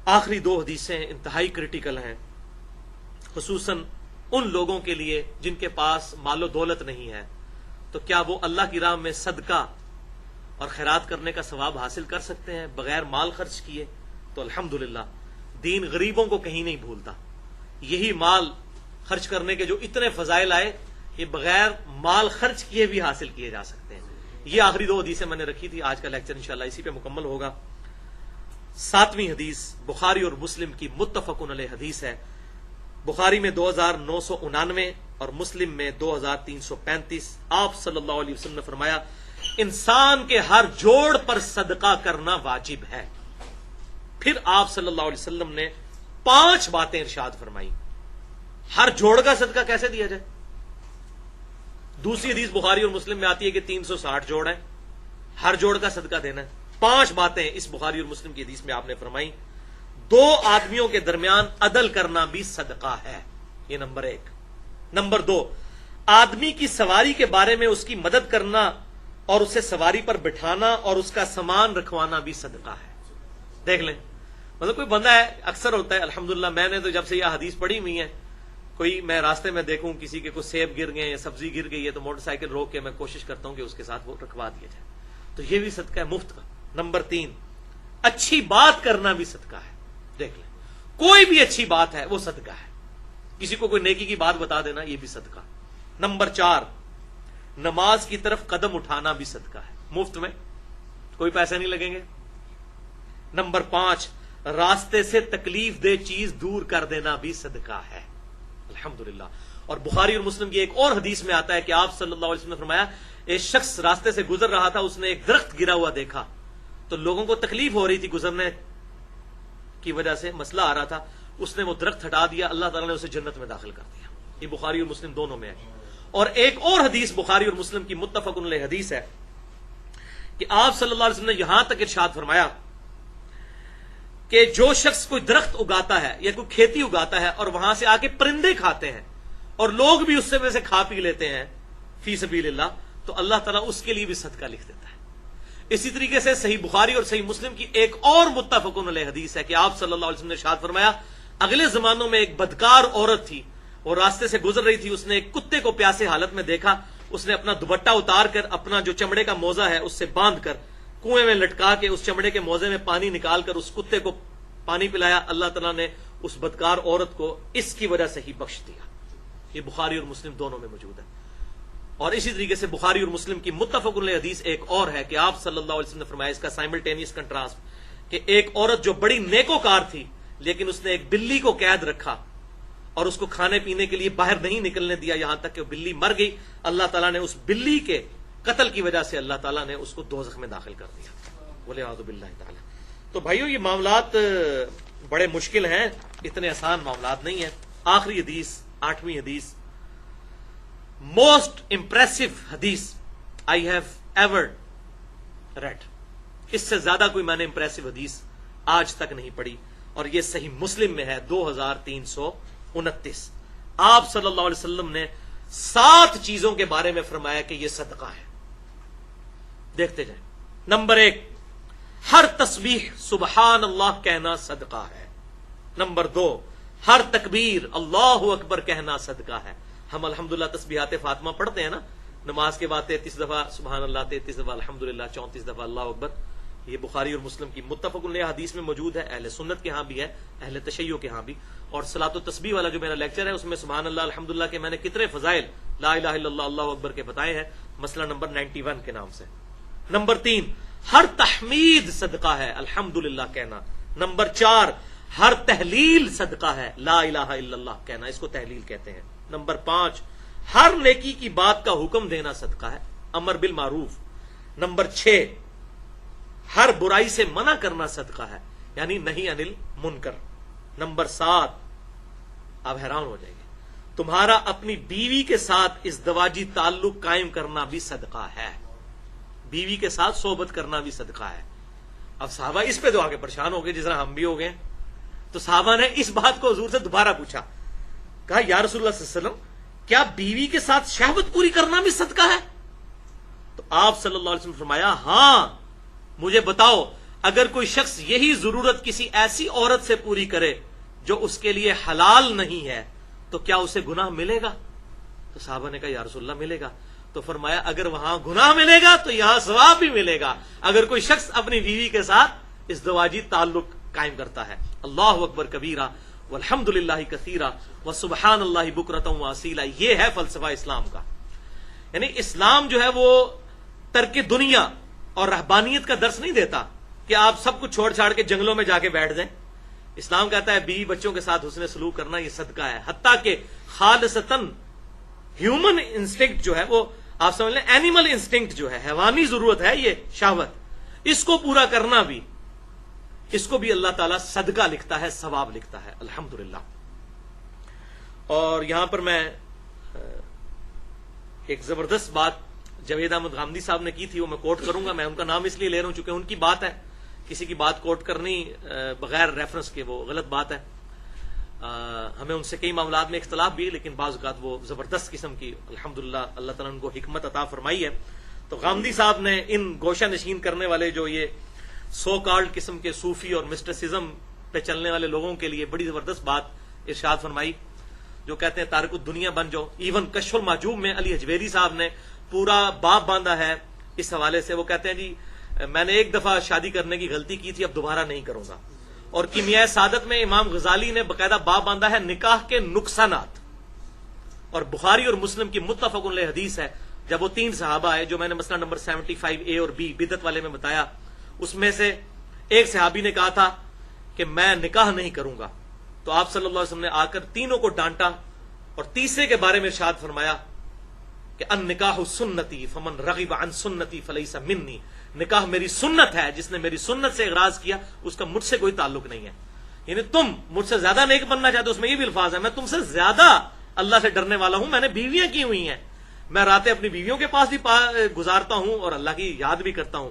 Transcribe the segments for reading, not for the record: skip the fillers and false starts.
آخری دو حدیثیں انتہائی کریٹیکل ہیں، خصوصاً ان لوگوں کے لیے جن کے پاس مال و دولت نہیں ہے، تو کیا وہ اللہ کی راہ میں صدقہ اور خیرات کرنے کا ثواب حاصل کر سکتے ہیں بغیر مال خرچ کیے؟ تو الحمدللہ دین غریبوں کو کہیں نہیں بھولتا. یہی مال خرچ کرنے کے جو اتنے فضائل آئے، یہ بغیر مال خرچ کیے بھی حاصل کیے جا سکتے ہیں. یہ آخری دو حدیثیں میں نے رکھی تھی. آج کا لیکچر انشاءاللہ اسی پہ مکمل ہوگا. 7ویں حدیث بخاری اور مسلم کی متفقن علیہ حدیث ہے. بخاری میں 2999 اور مسلم میں 2335. آپ صلی اللہ علیہ وسلم نے فرمایا انسان کے ہر جوڑ پر صدقہ کرنا واجب ہے. پھر آپ صلی اللہ علیہ وسلم نے 5 باتیں ارشاد فرمائی. ہر جوڑ کا صدقہ کیسے دیا جائے؟ دوسری حدیث بخاری اور مسلم میں آتی ہے کہ 360 جوڑ ہیں، ہر جوڑ کا صدقہ دینا ہے. 5 باتیں اس بخاری اور مسلم کی حدیث میں آپ نے فرمائی. 2 آدمیوں کے درمیان عدل کرنا بھی صدقہ ہے، یہ نمبر 1. نمبر 2، آدمی کی سواری کے بارے میں اس کی مدد کرنا اور اسے سواری پر بٹھانا اور اس کا سامان رکھوانا بھی صدقہ ہے. دیکھ لیں، مطلب کوئی بندہ ہے، اکثر ہوتا ہے الحمدللہ، میں نے تو جب سے یہ حدیث پڑھی ہوئی ہے، کوئی میں راستے میں دیکھوں کسی کے کوئی سیب گر گئے یا سبزی گر گئی ہے تو موٹر سائیکل روک کے میں کوشش کرتا ہوں کہ اس کے ساتھ وہ رکھوا دیا جائے. تو یہ بھی صدقہ ہے مفت کا. نمبر 3، اچھی بات کرنا بھی صدقہ ہے. دیکھ لیں، کوئی بھی اچھی بات ہے وہ صدقہ ہے. کسی کو کوئی نیکی کی بات بتا دینا، یہ بھی صدقہ. نمبر 4، نماز کی طرف قدم اٹھانا بھی صدقہ ہے، مفت میں، کوئی پیسے نہیں لگیں گے. نمبر 5، راستے سے تکلیف دہ چیز دور کر دینا بھی صدقہ ہے. الحمدللہ. اور بخاری اور مسلم کی ایک اور حدیث میں آتا ہے کہ آپ صلی اللہ علیہ وسلم نے فرمایا ایک شخص راستے سے گزر رہا تھا، اس نے ایک درخت گرا ہوا دیکھا تو لوگوں کو تکلیف ہو رہی تھی، گزرنے کی وجہ سے مسئلہ آ رہا تھا، اس نے وہ درخت ہٹا دیا، اللہ تعالیٰ نے اسے جنت میں داخل کر دیا. یہ بخاری اور مسلم دونوں میں ہے. اور ایک اور حدیث بخاری اور مسلم کی متفق علیہ حدیث ہے کہ آپ صلی اللہ علیہ وسلم نے یہاں تک ارشاد فرمایا کہ جو شخص کوئی درخت اگاتا ہے یا کوئی کھیتی اگاتا ہے اور وہاں سے آ کے پرندے کھاتے ہیں اور لوگ بھی اس سے میں سے کھا پی لیتے ہیں فی سبیل اللہ، تو اللہ تعالیٰ اس کے لیے بھی صدقہ لکھ دیتا ہے. اسی طریقے سے صحیح بخاری اور صحیح مسلم کی ایک اور متفق علیہ حدیث ہے کہ آپ صلی اللہ علیہ وسلم نے ارشاد فرمایا اگلے زمانوں میں ایک بدکار عورت تھی، وہ راستے سے گزر رہی تھی، اس نے ایک کتے کو پیاسے حالت میں دیکھا، اس نے اپنا دوپٹہ اتار کر اپنا جو چمڑے کا موزہ ہے اس سے باندھ کر کنویں میں لٹکا کے اس چمڑے کے موزے میں پانی نکال کر اس کتے کو پانی پلایا. اللہ تعالیٰ نے اس بدکار عورت کو اس کی وجہ سے ہی بخش دیا. یہ بخاری اور مسلم دونوں میں موجود ہے. اور اسی طریقے سے بخاری اور مسلم کی متفق علیہ حدیث ایک اور ہے کہ آپ صلی اللہ علیہ وسلم نے فرمایا اس کا سائملٹینیس کنٹراسٹ کہ ایک عورت جو بڑی نیکوکار تھی لیکن اس نے ایک بلی کو قید رکھا اور اس کو کھانے پینے کے لیے باہر نہیں نکلنے دیا یہاں تک کہ وہ بلی مر گئی. اللہ تعالیٰ نے اس بلی کے قتل کی وجہ سے اللہ تعالیٰ نے اس کو دوزخ میں داخل کر دیا. والعیاذ باللہ تعالیٰ. تو بھائیو یہ معاملات بڑے مشکل ہیں، اتنے آسان معاملات نہیں ہیں. آخری حدیث 8ویں حدیث، موسٹ امپریسو حدیث آئی ہیو ایور ریڈ. اس سے زیادہ کوئی میں نے امپریسو حدیث آج تک نہیں پڑھی، اور یہ صحیح مسلم میں ہے 2329. آپ صلی اللہ علیہ وسلم نے 7 چیزوں کے بارے میں فرمایا کہ یہ صدقہ ہے. دیکھتے جائیں. نمبر 1، ہر تسبیح سبحان اللہ کہنا صدقہ ہے. نمبر 2، ہر تکبیر اللہ اکبر کہنا صدقہ ہے. ہم الحمدللہ تسبیحات فاطمہ پڑھتے ہیں نا، نماز کے بعد 33 دفعہ سبحان اللہ، 33 دفعہ الحمدللہ، 34 دفعہ اللہ اکبر. یہ بخاری اور مسلم کی متفق علیہ حدیث میں موجود ہے، اہل سنت کے ہاں بھی ہے، اہل تشیع کے ہاں بھی. اور صلاۃ و تسبیح والا جو میرا لیکچر ہے اس میں سبحان اللہ الحمدللہ کے میں نے کتنے فضائل لا الہ الا اللہ اللہ اکبر کے بتائے ہیں، مسئلہ نمبر 91 کے نام سے. نمبر 3، ہر تحمید صدقہ ہے، الحمدللہ کہنا. نمبر 4، ہر تحلیل صدقہ ہے، لا الہ الا اللہ کہنا، اس کو تحلیل کہتے ہیں. نمبر 5، ہر نیکی کی بات کا حکم دینا صدقہ ہے، امر بالمعروف. نمبر 6، ہر برائی سے منع کرنا صدقہ ہے، یعنی نہیں انل منکر. نمبر 7، آپ حیران ہو جائیں گے، تمہارا اپنی بیوی کے ساتھ ازدواجی تعلق قائم کرنا بھی صدقہ ہے. بیوی کے ساتھ صحبت کرنا بھی صدقہ ہے. اب صحابہ اس پہ تو آگے پریشان ہو گئے جس طرح ہم بھی ہو گئے. تو صحابہ نے اس بات کو حضور سے دوبارہ پوچھا، کہا یا رسول اللہ صلی اللہ علیہ وسلم کیا بیوی کے ساتھ شہوت پوری کرنا بھی صدقہ ہے؟ تو آپ صلی اللہ علیہ وسلم نے فرمایا ہاں، مجھے بتاؤ اگر کوئی شخص یہی ضرورت کسی ایسی عورت سے پوری کرے جو اس کے لیے حلال نہیں ہے تو کیا اسے گناہ ملے گا؟ تو صحابہ نے کہا یا رسول اللہ ملے گا. تو فرمایا اگر وہاں گناہ ملے گا تو یہاں ثواب بھی ملے گا اگر کوئی شخص اپنی بیوی کے ساتھ ازدواجی تعلق قائم کرتا ہے. اللہ اکبر کبیرہ والحمد للہ کثیرہ وسبحان اللہ بکرۃ واصیلا. یہ ہے فلسفہ اسلام کا. یعنی اسلام جو ہے وہ ترک دنیا اور رہبانیت کا درس نہیں دیتا کہ آپ سب کچھ چھوڑ چھاڑ کے جنگلوں میں جا کے بیٹھ جائیں. اسلام کہتا ہے بیوی بچوں کے ساتھ حسن سلوک کرنا یہ صدقہ ہے. حتیٰ کہ خالصتاً ہیومن انسٹنکٹ جو ہے وہ آپ سمجھ لیں اینیمل انسٹنکٹ جو ہے حیوانی ضرورت ہے یہ شہوت, اس کو پورا کرنا بھی اس کو بھی اللہ تعالیٰ صدقہ لکھتا ہے, ثواب لکھتا ہے. الحمدللہ. اور یہاں پر میں ایک زبردست بات جاوید احمد غامدی صاحب نے کی تھی, وہ میں کوٹ کروں گا. میں ان کا نام اس لیے لے رہا ہوں چونکہ ان کی بات ہے, کسی کی بات کوٹ کرنی بغیر ریفرنس کے وہ غلط بات ہے. ہمیں ان سے کئی معاملات میں اختلاف بھی ہے لیکن بعض اوقات وہ زبردست قسم کی الحمدللہ اللہ تعالیٰ نے ان کو حکمت عطا فرمائی ہے. تو غامدی صاحب نے ان گوشہ نشین کرنے والے جو یہ سو کالڈ قسم کے صوفی اور مسٹسزم پہ چلنے والے لوگوں کے لیے بڑی زبردست بات ارشاد فرمائی, جو کہتے ہیں تارک الدنیا بن جاؤ. ایون کشف المحجوب میں علی حجویری صاحب نے پورا باب باندھا ہے اس حوالے سے. وہ کہتے ہیں جی میں نے ایک دفعہ شادی کرنے کی غلطی کی تھی, اب دوبارہ نہیں کروں گا. اور کیمیائے سعادت میں امام غزالی نے باقاعدہ باب باندھا ہے نکاح کے نقصانات. اور بخاری اور مسلم کی متفق علیہ حدیث ہے, جب وہ 3 صحابہ آئے جو میں نے مسئلہ نمبر 75A اور B بدعت والے میں بتایا, اس میں سے ایک صحابی نے کہا تھا کہ میں نکاح نہیں کروں گا. تو آپ صلی اللہ علیہ وسلم نے آ کر تینوں کو ڈانٹا اور تیسرے کے بارے میں ارشاد فرمایا کہ ان نکاح سنتی فمن رغب عن سنتی فلیس منی. نکاح میری سنت ہے, جس نے میری سنت سے اغراض کیا اس کا مجھ سے کوئی تعلق نہیں ہے. یعنی تم مجھ سے زیادہ نیک بننا چاہتے ہو, اس میں یہ بھی الفاظ ہے میں تم سے زیادہ اللہ سے ڈرنے والا ہوں, میں نے بیویاں کی ہوئی ہیں, میں راتیں اپنی بیویوں کے پاس بھی گزارتا ہوں اور اللہ کی یاد بھی کرتا ہوں.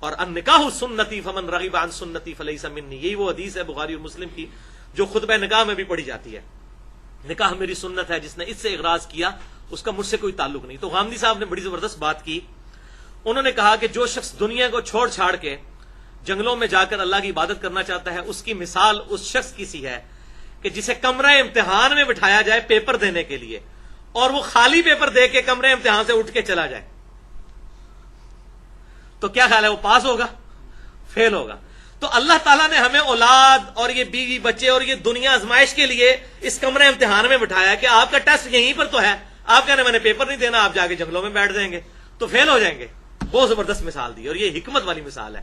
اور ان نکاح سنتی فمن رغب عن سنتی فلیس منی, یہی وہ حدیث ہے بخاری اور مسلم کی جو خطبہ نکاح میں بھی پڑھی جاتی ہے. نکاح میری سنت ہے, جس نے اس سے اغراض کیا اس کا مجھ سے کوئی تعلق نہیں. تو غامدی صاحب نے بڑی زبردست بات کی. انہوں نے کہا کہ جو شخص دنیا کو چھوڑ چھاڑ کے جنگلوں میں جا کر اللہ کی عبادت کرنا چاہتا ہے, اس کی مثال اس شخص کی سی ہے کہ جسے کمرہ امتحان میں بٹھایا جائے پیپر دینے کے لیے اور وہ خالی پیپر دے کے کمرے امتحان سے اٹھ کے چلا جائے. تو کیا خیال ہے, وہ پاس ہوگا فیل ہوگا؟ تو اللہ تعالیٰ نے ہمیں اولاد اور یہ بیوی بچے اور یہ دنیا آزمائش کے لیے اس کمرے امتحان میں بٹھایا کہ آپ کا ٹیسٹ یہیں پر تو ہے, آپ کہنے میں نے پیپر نہیں دینا, آپ جا کے جنگلوں میں بیٹھ جائیں گے تو فیل ہو جائیں گے. بہت زبردست مثال دی, اور یہ حکمت والی مثال ہے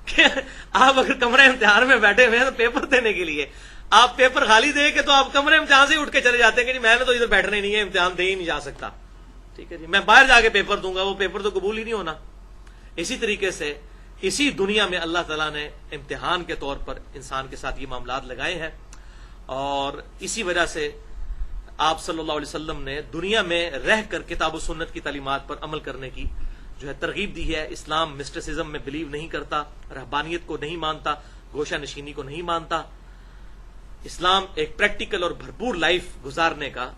کہ آپ اگر کمرے امتحان میں بیٹھے ہوئے ہیں تو پیپر دینے کے لیے آپ پیپر خالی دے کے تو آپ کمرے امتحان سے اٹھ کے چلے جاتے ہیں کہ جی میں نے تو ادھر بیٹھنا ہی نہیں ہے, امتحان دے ہی نہیں جا سکتا, ٹھیک ہے جی میں باہر جا کے پیپر دوں گا, وہ پیپر تو قبول ہی نہیں ہونا. اسی طریقے سے اسی دنیا میں اللہ تعالیٰ نے امتحان کے طور پر انسان کے ساتھ یہ معاملات لگائے ہیں, اور اسی وجہ سے آپ صلی اللہ علیہ وسلم نے دنیا میں رہ کر کتاب و سنت کی تعلیمات پر عمل کرنے کی جو ہے ترغیب دی ہے. اسلام مسٹسزم میں بلیو نہیں کرتا, رہبانیت کو نہیں مانتا, گوشہ نشینی کو نہیں مانتا. اسلام ایک پریکٹیکل اور بھرپور لائف گزارنے کا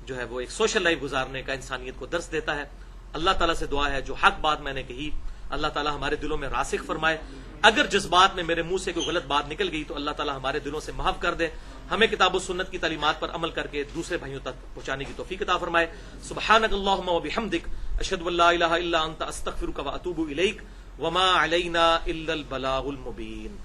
جو ہے وہ ایک سوشل لائف گزارنے کا انسانیت کو درس دیتا ہے. اللہ تعالیٰ سے دعا ہے جو حق بات میں نے کہی اللہ تعالیٰ ہمارے دلوں میں راسخ فرمائے. اگر جذبات میں میرے منہ سے کوئی غلط بات نکل گئی تو اللہ تعالیٰ ہمارے دلوں سے محو کر دے, ہمیں کتاب و سنت کی تعلیمات پر عمل کر کے دوسرے بھائیوں تک پہنچانے کی توفیق عطا فرمائے. سبحانک اللہم و بحمدک اشہد ان لا الہ الا انت استغفرک و اتوب الیک وما علینا الا البلاغ المبین.